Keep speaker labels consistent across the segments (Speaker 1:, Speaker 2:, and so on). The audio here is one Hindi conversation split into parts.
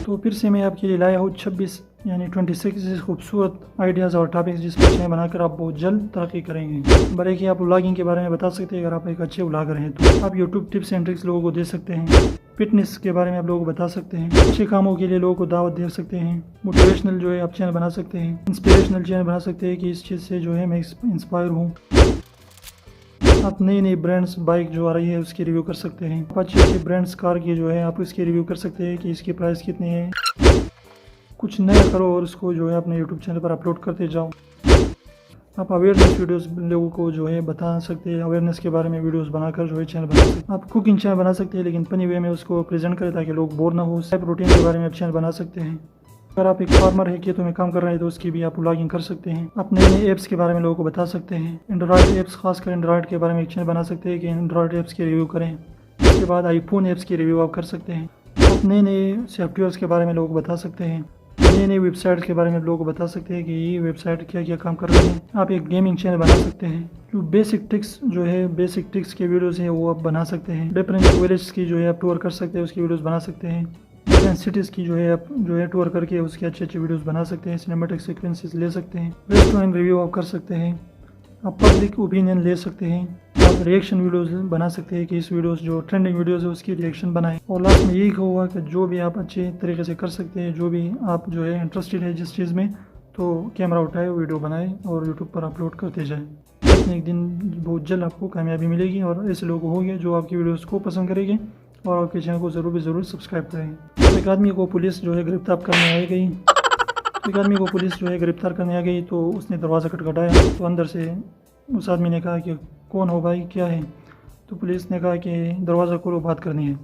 Speaker 1: तो फिर से मैं आपके लिए लाया हूँ 26 यानी 26 खूबसूरत आइडियाज़ और टॉपिक्स जिस पर चैनल बनाकर आप बहुत जल्द तरक्की करेंगे। बड़े कि आप व्लॉगिंग के बारे में बता सकते हैं, अगर आप एक अच्छे व्लॉगर हैं तो आप यूट्यूब टिप्स एंड ट्रिक्स लोगों को दे सकते हैं। फिटनेस के बारे में आप लोगों को बता सकते हैं, अच्छे कामों के लिए लोगों को दावत दे सकते हैं। मोटिवेशनल जो है आप चैनल बना सकते हैं, इंस्पिरेशनल चैनल बना सकते हैं कि इस चीज़ से जो है मैं इंस्पायर हूँ। आप नई नई ब्रांड्स बाइक जो आ रही है उसकी रिव्यू कर सकते हैं। आप अच्छे अच्छे ब्रांड्स कार की जो है आप इसकी रिव्यू कर सकते हैं कि इसकी प्राइस कितनी है। कुछ नया करो और उसको जो है अपने यूट्यूब चैनल पर अपलोड करते जाओ। आप अवेयरनेस वीडियोस लोगों को जो है बता सकते हैं, अवेयरनेस के बारे में वीडियोस बनाकर जो है चैनल बना सकते हैं। आप कुकिंग चैनल बना सकते हैं लेकिन फनी वे में उसको प्रेजेंट करें ताकि लोग बोर ना हो। प्रोटीन के बारे में आप चैनल बना सकते हैं। अगर आप एक फार्मर है खेतों में काम कर रहे हैं तो उसकी भी आप व्लॉगिंग कर सकते हैं। आप नए नए ऐप्स के बारे में लोगों को बता सकते हैं। एंड्रॉयड ऐप्स, खासकर एंड्रॉयड के बारे में एक चैनल बना सकते हैं कि एंड्रॉयड ऐप्स की रिव्यू करें। उसके बाद आईफोन ऐप्स की रिव्यू आप कर सकते हैं। आप नए नए सॉफ्टवेयर्स के बारे में लोगों को बता सकते हैं। नई नई वेबसाइट के बारे में लोगों को बता सकते हैं कि ये वेबसाइट क्या क्या काम कर रही है। आप एक गेमिंग चैनल बना सकते हैं। जो बेसिक ट्रिक्स के वीडियोस हैं वो आप बना सकते हैं। डिफरेंट विलेज की जो है आप टूर कर सकते हैं, उसकी वीडियोस बना सकते हैं। डिफरेंट सिटीज़ की जो है आप टूर करके उसके अच्छे अच्छे वीडियोस बना सकते हैं। सिनेमैटिक सीक्वेंसेस ले सकते हैं। रेस्टोरेंट रिव्यू आप कर सकते हैं। आप पब्लिक ओपिनियन ले सकते हैं। आप रिएक्शन वीडियोस बना सकते हैं कि इस वीडियोस जो ट्रेंडिंग वीडियोस है उसकी रिएक्शन बनाएं। और लास्ट में यही कहूँगा कि जो भी आप अच्छे तरीके से कर सकते हैं, जो भी आप जो है इंटरेस्टेड है जिस चीज़ में, तो कैमरा उठाए, वीडियो बनाए और यूट्यूब पर अपलोड करते जाएँ। एक दिन बहुत जल्द आपको कामयाबी मिलेगी और ऐसे लोग होंगे जो आपकी वीडियोज़ को पसंद करेंगे और आपके चैनल को ज़रूर सब्सक्राइब करेंगे। तो एक आदमी को पुलिस जो है गिरफ्तार करने आ गई तो उसने दरवाज़ा खटखटाया तो अंदर से उस आदमी ने कहा कि कौन हो भाई, क्या है? तो पुलिस ने कहा कि दरवाज़ा खोलो, बात करनी है।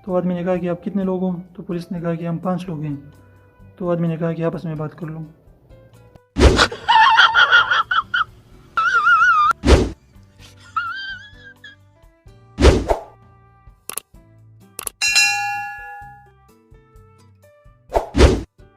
Speaker 1: तो आदमी ने कहा कि आप कितने लोग हो? तो पुलिस ने कहा कि हम 5 लोग हैं। तो आदमी ने कहा कि आपस में बात कर लो।